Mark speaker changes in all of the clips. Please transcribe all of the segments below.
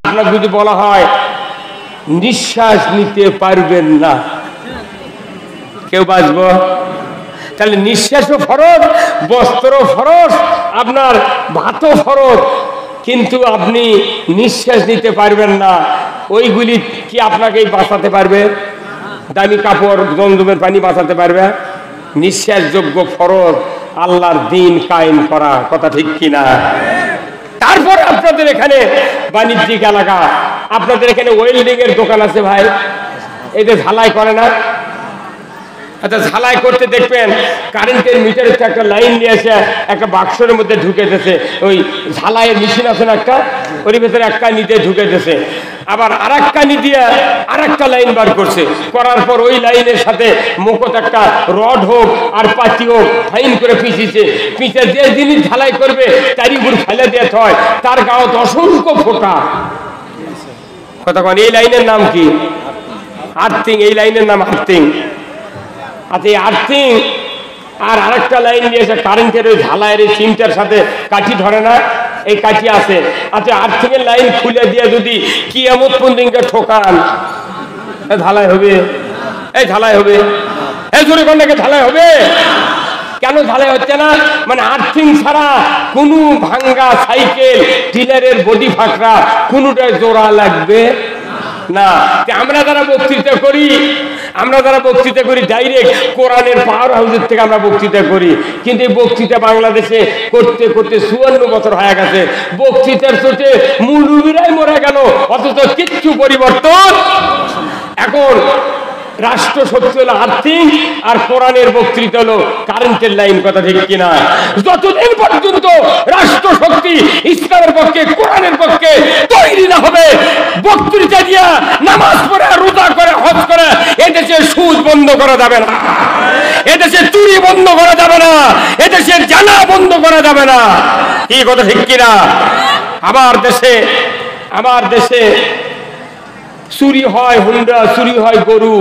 Speaker 1: আপনাকে যদি বলা হয় নিঃশ্বাস নিতে পারবেন না, কেউ বাঁচব? তাহলে নিঃশ্বাসও ফরজ, বস্ত্রও ফরজ, আপনার ভাতও ফরজ, কিন্তু আপনি নিঃশ্বাস নিতে পারবেন না। ওইগুলি কি আপনাকে বাঁচাতে পারবে? দামি কাপড়, জমজমের পানি বাঁচাতে পারবে? নিঃশ্বাসযোগ্য ফরজ আল্লাহর দ্বীন কায়েম করা, কথা ঠিক কিনা? তারপরে আপনাদের এখানে বাণিজ্যিক এলাকা, আপনাদের এখানে ওয়েল্ডিং এর দোকান আছে ভাই, এতে ঝালাই করে না? আচ্ছা, ঝালাই করতে দেখবেন কারেন্টের মিটারের একটা লাইন নিয়ে এসে একটা বাক্সের মধ্যে ঢুকে দিয়েছে, ওই ঝালাইয়ের মেশিন আছে না একটা, ওর ভিতরে এক কানি দিয়ে ঢুকে দিয়েছে, আবার আর এক কানি দিয়ে আর একটা লাইন বার করছে, করার পর ওই লাইনের সাথে মুখত একটা রড হোক আর পাতি হোক ফাইন করে পিছিয়েছে, পিছিয়ে যে জিনিস ঝালাই করবে তারই উপর ফেলে দিতে হয়, তার গাঁত অসংখ্য ফোঁটা। কথা কন, এই লাইনের নাম কি? আর্থিং। এই লাইনের নাম আর্থিং। আচ্ছা, এই আর্থিং আর আরেকটা লাইন নিয়েছে কারেন্টের ওই ঝালাইয়ের এই সিমটার সাথে কাঠি ধরে না, এই কাঠি আছে। আচ্ছা, আর্থিং এর লাইন খুলে দিয়ে যদি কিয়ামত পর্যন্ত ঠোকান, ঝালাই হবে? এই ঝালাই হবে? এই জোরে কোন দিকে ঝালাই হবে? কেন ঝালাই হচ্ছে না? মানে আর্থিং ছাড়া কোনো ভাঙ্গা সাইকেল, টিলারের বডি ফাঁকরা কোনোটাই জোড়া লাগবে না। আমরা যারা বক্তৃতা করি ডাইরেক্ট কোরআনের পাওয়ার হাউসের থেকে আমরা বক্তৃতা করি, কিন্তু এই বক্তৃতা বাংলাদেশে করতে করতে 54 বছর হয়ে গেছে। বক্তৃতার চোটে মৌলবীরাই মরে গেল, অথচ কিচ্ছু পরিবর্তন। এখন রাষ্ট্র শক্তি হলো আর্থিং, আর কোরআনের বক্তৃতা হলো কারেন্টের লাইন, কথা ঠিক কিনা? যতদিন পর্যন্ত রাষ্ট্র শক্তি ইসলামের পক্ষে, কোরআনের পক্ষে তৈরি না হবে, বক্তৃতা দিয়া নামাজ পড়ে, রোজা করে, হজ করে এদেশে সুদ বন্ধ করা যাবে না, এদেশে চুরি বন্ধ করা যাবে না, এদেশে জানা বন্ধ করা যাবে না। কি কথা ঠিক কিনা? আমার দেশে চুরি হয় হুন্ডা, চুরি হয় গরু,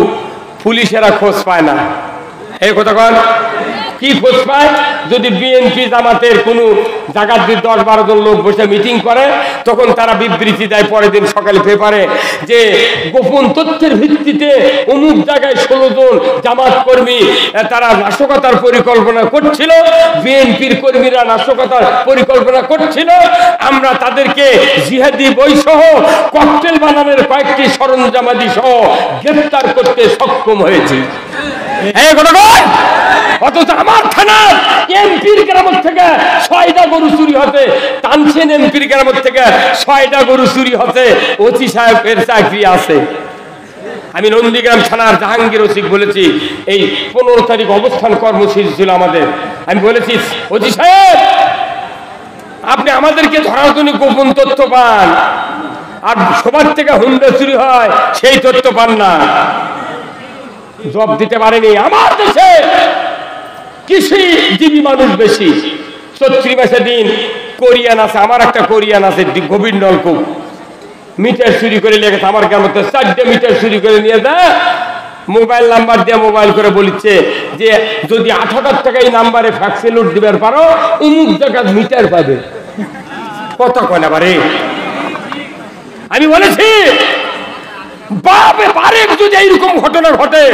Speaker 1: পুলিশেরা খোঁজ পায় না। এই কথা কন, কি খোঁজ পায়? যদি বিএনপি জামাতের কোনো জায়গার 10-12 জন লোক বসে মিটিং করে, তখন তারা বিবৃতি দেয় পরের দিন সকালে পেপারে যে গোপন তথ্যের ভিত্তিতে অমুক জায়গায় 16 জন জামাত কর্মী তারা নাশকতার পরিকল্পনা করছিল, বিএনপির কর্মীরা নাশকতার পরিকল্পনা করছিল, আমরা তাদেরকে জিহাদি বই সহ ককটেল বানানোর কয়েকটি সরঞ্জামাদি সহ গ্রেফতার করতে সক্ষম হয়েছি। অথচ আমার থানার এমপির গ্রাম থেকে 6টা গরু চুরি হতে, টানছেন এমপির গ্রাম থেকে 6টা গরু চুরি হতে, ওসি সাহেবের চাকরি আছে। আমি নন্দীগ্রাম থানার জাহাঙ্গীর ওসিক বলেছি, এই 15 তারিখ অবস্থান কর্মসূচি ছিল আমাদের, আমি বলেছি ওসি সাহেব আপনি আমাদেরকে ধরার জন্য গোপন তথ্য পান, আর সবার থেকে হুন্ডা চুরি হয় সেই তথ্য পান না, জবাব দিতে পারেনি। আমার দেশে কৃষিজীবী মানুষ বেশি। 34 মাসের দিন কোরিয়ান আছে, আমার একটা কোরিয়ান আছে, গভীর নলকূপ, মিটার চুরি করে লেগেছে আমার গ্রামে, 4টে মিটার চুরি করে নিয়ে যায়, মোবাইল নাম্বার দিয়ে মোবাইল করে বলিচ্ছে যে যদি 8,000 টাকা এই নাম্বারে ফ্যাক্সে লোড দিবার পারো অমুক জায়গায় মিটার পাবে। কথা কয় না বারে? আমি বলেছি বাপে পারে যদি এইরকম ঘটনা ঘটে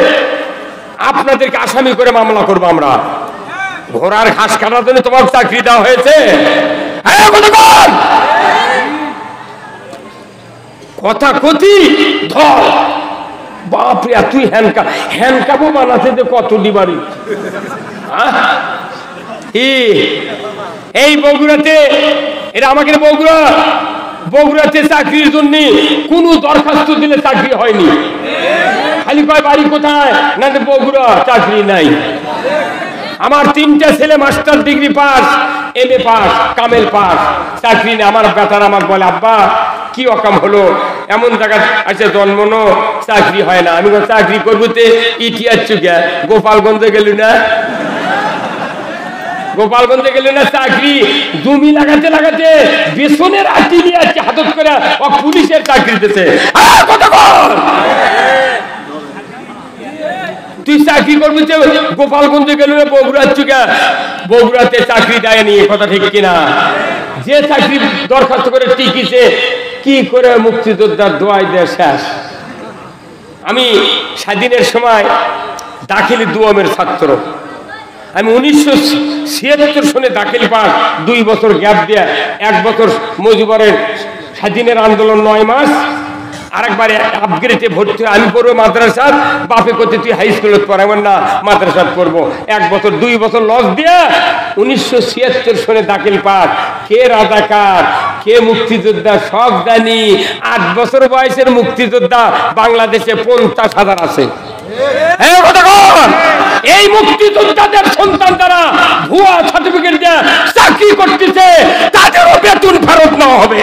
Speaker 1: আপনাদেরকে আসামি করে মামলা করবো আমরা। ঘোড়ার ঘাস কাটার জন্য তোমার চাকরি দেওয়া হয়েছে? কথা কথি ধর বাপরে, তুই হ্যান্ডকাপও বানাতে যে কত ডিবারি। এই বগুড়াতে, এরা আমাকে বগুড়াতে চাকরির জন্য কোন দরখাস্ত দিলে চাকরি হয়নি, খালি কয় বাড়ি কোথায়, না বগুড়া, চাকরি নাই। আমার 3টা ছেলে master degree pass, MA pass, Kamil pass, চাকরি নেই। আমার বেটার আমাকে বলে আব্বা কি অকাম হলো, এমন জায়গা আছে জন্মনো, চাকরি হয় না। আমি চাকরি করবো তে ইতিহাস চুকে গোপালগঞ্জে গেলি না, গোপালগঞ্জে গেলে না চাকরি, জমি লাগাতে লাগাতে বেসনের আটি নিয়ে আছে হাতত করে পুলিশের চাকরি দিতেছে। তুই চাকরি করবি গোপালগঞ্জে গেল না বগুড়ার চুকে, বগুড়াতে চাকরি দেয়নি, কথা ঠিক কিনা? যে চাকরি দরখাস্ত করে টিকিছে কি করে মুক্তিযোদ্ধার দোয়াই দেয় শেষ। আমি স্বাধীনের সময় দাখিলি দুয়ামের ছাত্র। আমি 1976 সনে দাখিল পাস, 2 বছর গ্যাপ দিয়ে 1 বছর মুজিবরের স্বাধীনের আন্দোলন 9 মাস, আরেকবারে আপগ্রেডে ভর্তি। আমি পড়বো মাদ্রাসা, বাপে করতে তুই হাই স্কুলে পড়াবেন না, মাদ্রাসা পড়বো। 1 বছর 2 বছর লস দিয়ে 1976 সনে দাখিল পাস। কে রাজাকার কে মুক্তিযোদ্ধা সব জানি। 8 বছর বয়সের মুক্তিযোদ্ধা বাংলাদেশে 50,000 আছে। এই মুক্তিযোদ্ধাদের সন্তান যারা ভুয়া সার্টিফিকেট দিয়ে চাকরি করতেছে, তাদেরও বেতন ফেরত নেওয়া হবে।